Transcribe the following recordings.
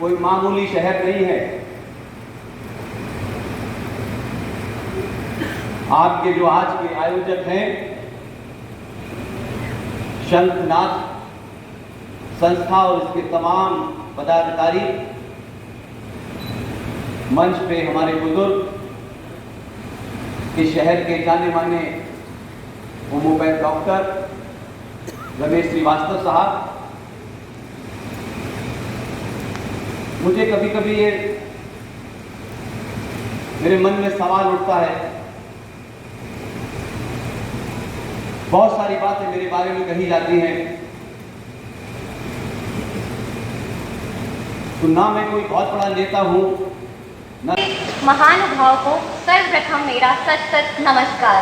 कोई मामूली शहर नहीं है। आपके जो आज के आयोजक हैं, शंखनाद संस्था और इसके तमाम पदाधिकारी, मंच पे हमारे बुजुर्ग, इस शहर के जाने माने होम्योपैथ डॉक्टर रमेश श्रीवास्तव साहब, मुझे कभी कभी ये मेरे मन में सवाल उठता है, बहुत सारी बातें मेरे बारे में कही जाती हैं, तो ना मैं कोई बहुत बड़ा नेता हूं, ना महानुभाव को सर्वप्रथम मेरा सत सत नमस्कार।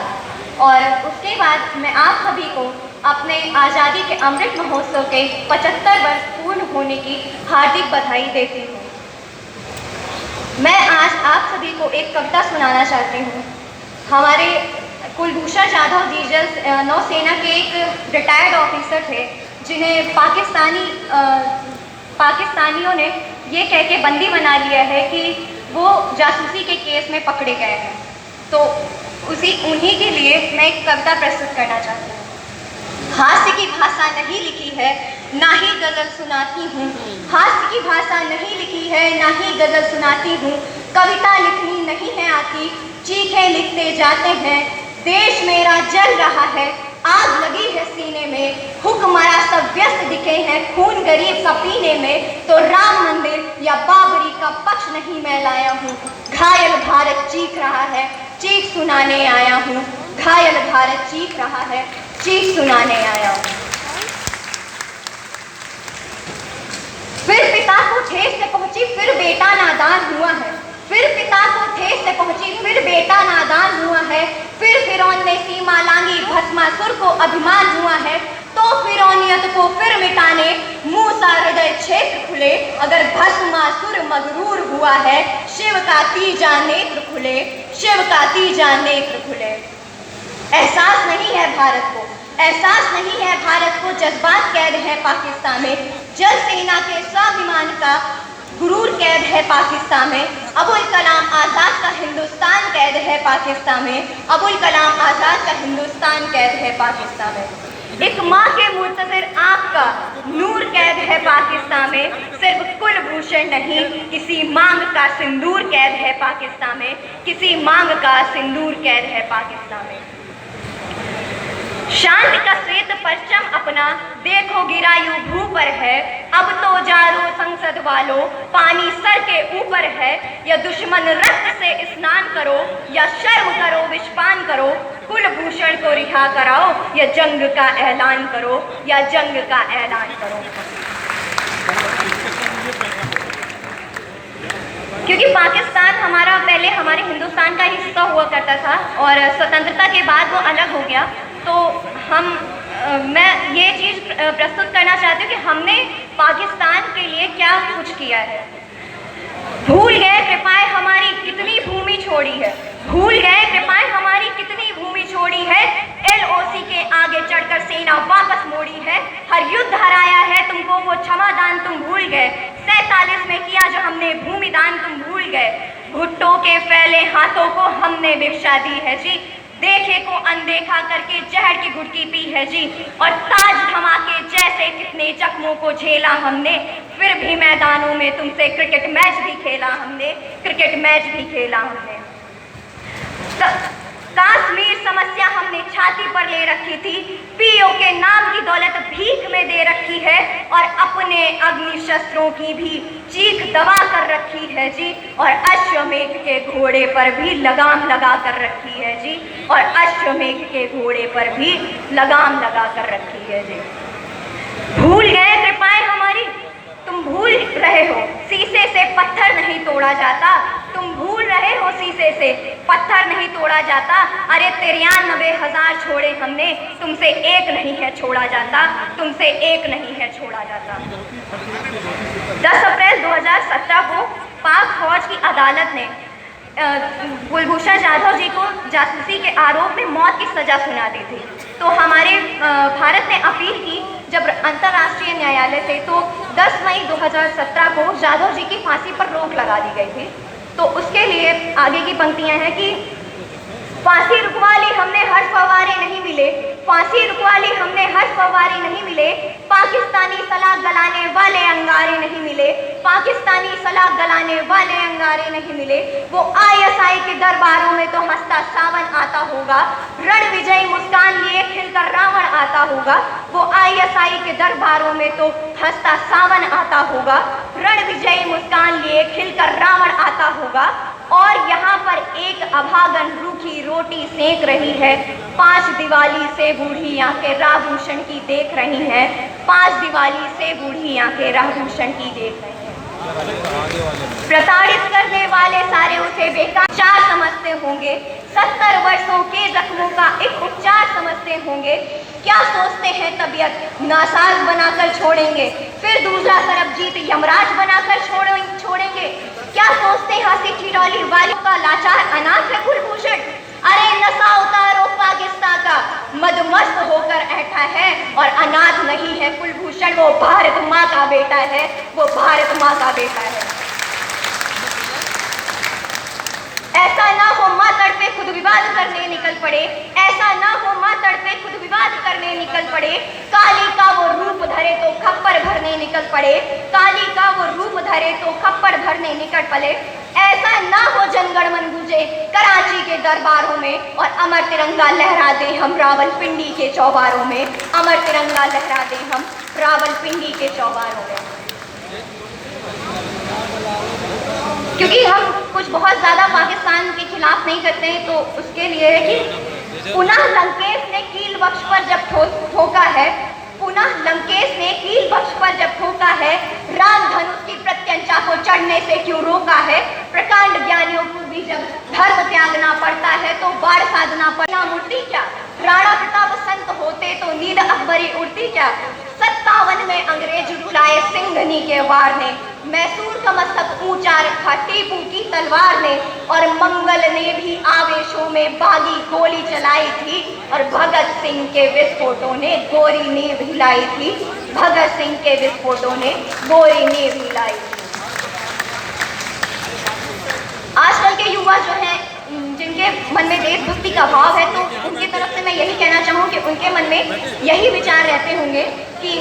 और उसके बाद मैं आप सभी को अपने आज़ादी के अमृत महोत्सव के 75 वर्ष पूर्ण होने की हार्दिक बधाई देती हूँ। मैं आज आप सभी को एक कविता सुनाना चाहती हूँ। हमारे कुलभूषण जाधव जी नौसेना के एक रिटायर्ड ऑफिसर थे, जिन्हें पाकिस्तानियों ने ये कह के बंदी बना लिया है कि वो जासूसी के केस में पकड़े गए हैं। तो उन्हीं के लिए मैं एक कविता प्रस्तुत करना चाहती हूँ। हास्य की भाषा नहीं लिखी है, ना ही गजल सुनाती हूँ। हास्य की भाषा नहीं लिखी है, ना ही गजल सुनाती हूँ। कविता लिखनी नहीं है आती, चीखें लिखते जाते हैं। देश मेरा जल रहा है, आग लगी है सीने में। हुक्मरां सब व्यस्त दिखे हैं, खून गरीब सा पीने में। तो राम मंदिर या बाबरी का पक्ष नहीं मैं लाया हूँ। घायल भारत चीख रहा है, चीख सुनाने आया हूँ। घायल भारत चीख रहा है, चीख सुनाने आया हूँ। फिर पिता को ठेस से पहुंची, फिर बेटा नादान हुआ है। फिर पिता को ठेस से पहुंची, फिर बेटा नादान हुआ है। फिर फिरौन ने सीमा लांगी, भस्मासुर को अभिमान हुआ है। तो फिरौनियत को फिर मिटाने मूसा हृदय क्षेत्र खुले। अगर भस्मासुर मगरूर हुआ है, शिव का तीजा नेत्र खुले, शिव का तीजा नेत्र खुले। एहसास नहीं है भारत को, एहसास नहीं है भारत को, जज्बात कैद है पाकिस्तान में। जल सेना के स्वाभिमान का गुरूर कैद है पाकिस्तान में। अबुल कलाम आज़ाद का हिंदुस्तान कैद है पाकिस्तान में। अबुल कलाम आज़ाद का हिंदुस्तान कैद है पाकिस्तान में। एक माँ के मुंतज़िर आँख का नूर कैद है पाकिस्तान में। सिर्फ कुलभूषण नहीं, किसी मांग का सिंदूर कैद है पाकिस्तान में। किसी मांग का सिंदूर कैद है पाकिस्तान में। शांति का श्वेत परचम अपना देखो गिरा यूं भू पर है। अब तो जारो संसद वालों, पानी सर के ऊपर है। या दुश्मन रक्त से स्नान करो, या शर्म करो विषपान करो। कुलभूषण को रिहा कराओ, या जंग का ऐलान करो, या जंग का ऐलान करो। क्योंकि पाकिस्तान पहले हमारे हिंदुस्तान का हिस्सा हुआ करता था और स्वतंत्रता के बाद वो अलग हो गया। तो मैं ये चीज़ प्रस्तुत करना चाहती हूँ कि हमने पाकिस्तान के लिए क्या कुछ किया है। भूल गए कृपाएं हमारी कितनी भूमि छोड़ी है। भूल गए कृपाएं हमारी कितनी भूमि छोड़ी है। LOC के आगे चढ़कर सेना वापस मोड़ी है। हर युद्ध हराया है तुमको वो क्षमादान तुम भूल गए। 47 में किया जो हमने भूमि दान तुम भूल गए। भुट्टो के फैले हाथों को हमने भिक्षा दी है जी। देखे को अनदेखा करके जहर की घुटकी पी है जी। और ताज धमाके जैसे कितने जख्मों को झेला हमने। फिर भी मैदानों में तुमसे क्रिकेट मैच भी खेला हमने। क्रिकेट मैच भी खेला हमने। कश्मीर समस्या हमने छाती पर ले रखी थी। PO के नाम की दौलत भीख में दे रखी है। और अपने अग्नि शस्त्रों की भी चीख दबा कर रखी है जी। और अश्वमेध के घोड़े पर भी लगाम लगा कर रखी है जी। और अश्वमेध के घोड़े पर भी लगाम लगा कर रखी है जी। भूल गए कृपाएं हमारी, तुम भूल रहे हो शीशे से पत्थर नहीं तोड़ा जाता। तुम भूल रहे हो शीशे से पत्थर नहीं तोड़ा जाता। अरे 93,000 छोड़े हमने, तुमसे एक नहीं है छोड़ा जाता। तुमसे एक नहीं है छोड़ा जाता। 10 अप्रैल 2017 को पाक फौज की अदालत ने कुलभूषण जाधव जी को जासूसी के आरोप में मौत की सज़ा सुना दी थी। तो हमारे भारत ने अपील की जब अंतर्राष्ट्रीय न्यायालय से, तो 10 मई 2017 को जाधव जी की फांसी पर रोक लगा दी गई थी। तो उसके लिए आगे की पंक्तियां हैं कि फांसी रुकवा ली हमने हर फव्वारे नहीं मिले, फांसी रुकवा ली हमने हर फव्वारे नहीं मिले, पाकिस्तानी सलाख गलाने वाले अंगारे नहीं मिले, पाकिस्तानी सलाख गलाने वाले अंगारे नहीं मिले। वो ISI के दरबारों में तो हंसता सावन आता होगा, रण विजयी मुस्कान लिए खिलकर रावण आता होगा। वो ISI के दरबारों में तो हंसता सावन आता होगा, रण विजयी मुस्कान लिए खिलकर रावण आता होगा। और यहाँ पर एक अभागन रूखी रोटी सेक रही है, 5 दिवाली से बूढ़ी आंखें राभूषण की देख रही हैं, 5 दिवाली से बूढ़ी आंखें राभूषण की देख रही हैं। प्रताड़ित करने वाले सारे उसे बेकार समझते होंगे, 70 वर्षों के जख्मों का एक उपचार समझते होंगे। क्या सोचते हैं तबीयत नासाज बनाकर छोड़ेंगे, फिर दूसरा सरबजीत यमराज बनाकर छोड़ेंगे। क्या सोचते हैं हंसी ठिठोली वालों का लाचार अनाथ है कुलभूषण। अरे नशा उतारो पाकिस्तान का, मदमस्त होकर ऐठा है और अनाथ नहीं है कुलभूषण। वो भारत माँ का बेटा है, वो भारत माँ का बेटा है। ऐसा ना हो माँ तड़पे खुद विवाद करने निकल पड़े, ऐसा ना हो माँ तड़पे खुद विवाद करने निकल पड़े। काली का वो रूप धरे तो खप्पर भरने निकल पड़े, काली का वो रूप धरे तो खप्पर भरने निकल पड़े। ऐसा ना हो जनगण मन गूंजे कराची के दरबारों में और अमर तिरंगा लहरा दे हम रावलपिंडी के चौबारों में, अमर तिरंगा लहरा दे हम रावलपिंडी के चौबारों में। क्योंकि हम कुछ बहुत ज़्यादा पाकिस्तान के खिलाफ नहीं करते हैं, तो उसके लिए है कि पुनः लंकेश ने कील बख्श पर जब ठोका है, पुनः लंकेश ने कील बख्श पर जब ठोका है, राम धनुष की प्रत्यंचा को चढ़ने से क्यों रोका है। प्रकांड ज्ञानियों को भी जब धर्म त्यागना पड़ता है तो बाढ़ साधना पड़ना मूर्ति क्या। राणा प्रताप संत होते तो नींद अकबरी उड़ती क्या। 57 में अंग्रेज रुलाए सिंघनी के वार ने, मैसूर का मस्तक ऊंचा रखा टीपू की तलवार ने, और मंगल ने भी आवेशों में बागी गोली चलाई थी, और भगत सिंह के विस्फोटों ने गोरी नींव हिलाई थी, भगत सिंह के विस्फोटों ने गोरी नींव हिलाई थी। आजकल के युवा जो हैं, जिनके मन में देशभक्ति का भाव है, तो उनकी तरफ से मैं यही कहना चाहूँ कि उनके मन में यही विचार रहते होंगे कि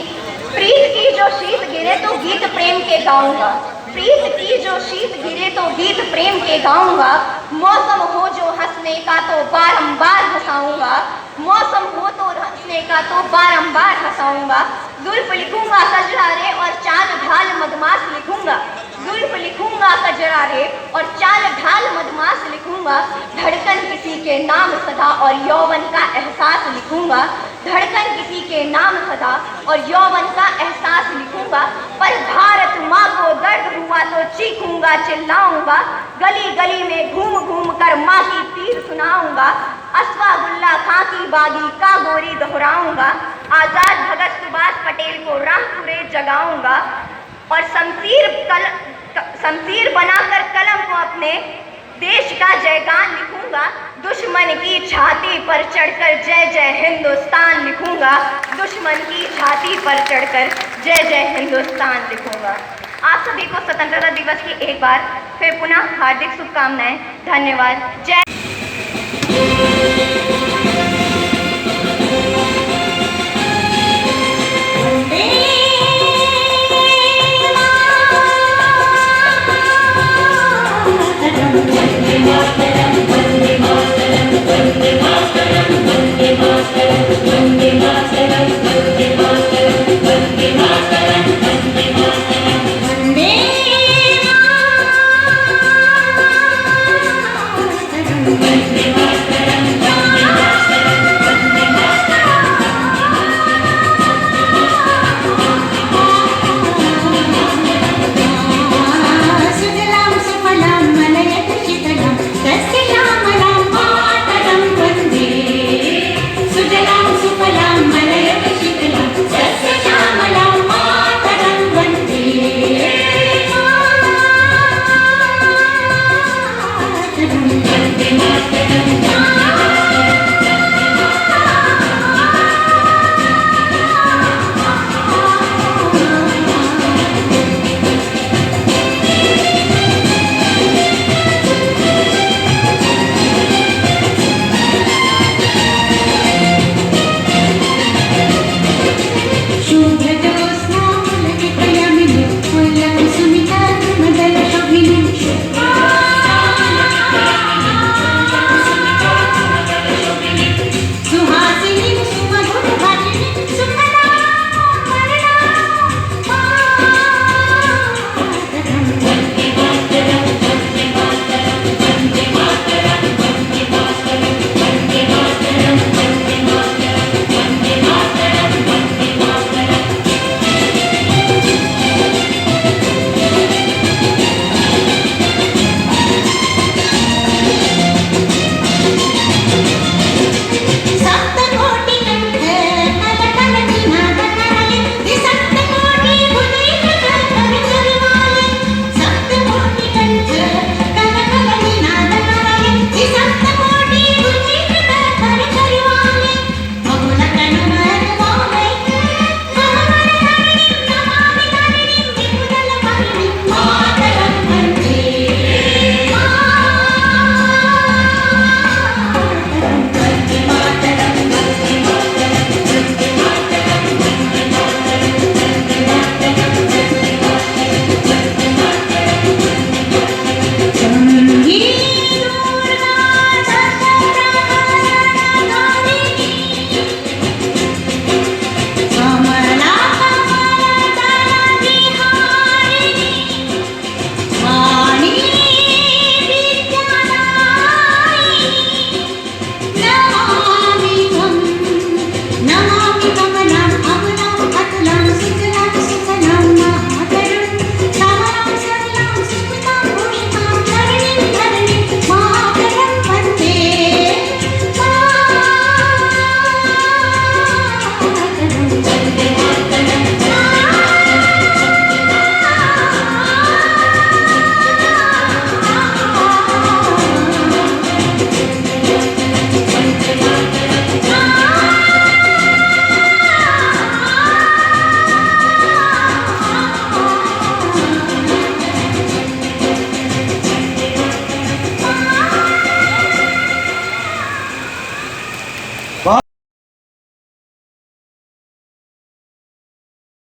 प्रीत की जो शीत गिरे तो गीत प्रेम के गाऊंगा, प्रीत की जो शीत गिरे तो गीत प्रेम के गाऊंगा, मौसम हो जो हंसने का तो बारंबार हंसाऊंगा, मौसम हो तो हंसने का तो बारंबार हंसाऊंगा। जुल्फ लिखूंगा कजरा रे और चाल ढाल मदमाश लिखूंगा, जुल्फ लिखूंगा कजरा रे और चाल ढाल मदमाश लिखूंगा। धड़कन किसी के नाम सदा और यौवन का एहसास लिखूंगा, धड़कन किसी के नाम सदा और यौवन का एहसास लिखूंगा। पर भारत माँ को दर्द हुआ तो चीखूंगा चिल्लाऊंगा, गली गली में घूम घूम कर माँ की पीर सुनाऊंगा। अस्फागुल्ला खां की बागी का गोरी दोहराऊंगा, आजाद भगत सुभाष पटेल को राह पूरे जगाऊंगा। और शमशीर बनाकर कलम को अपने देश का जयगान लिखूंगा, दुश्मन की छाती पर चढ़कर जय जय हिंदुस्तान लिखूंगा, दुश्मन की छाती पर चढ़कर जय जय हिंदुस्तान लिखूंगा। आप सभी को स्वतंत्रता दिवस की एक बार फिर पुनः हार्दिक शुभकामनाएं। धन्यवाद। जय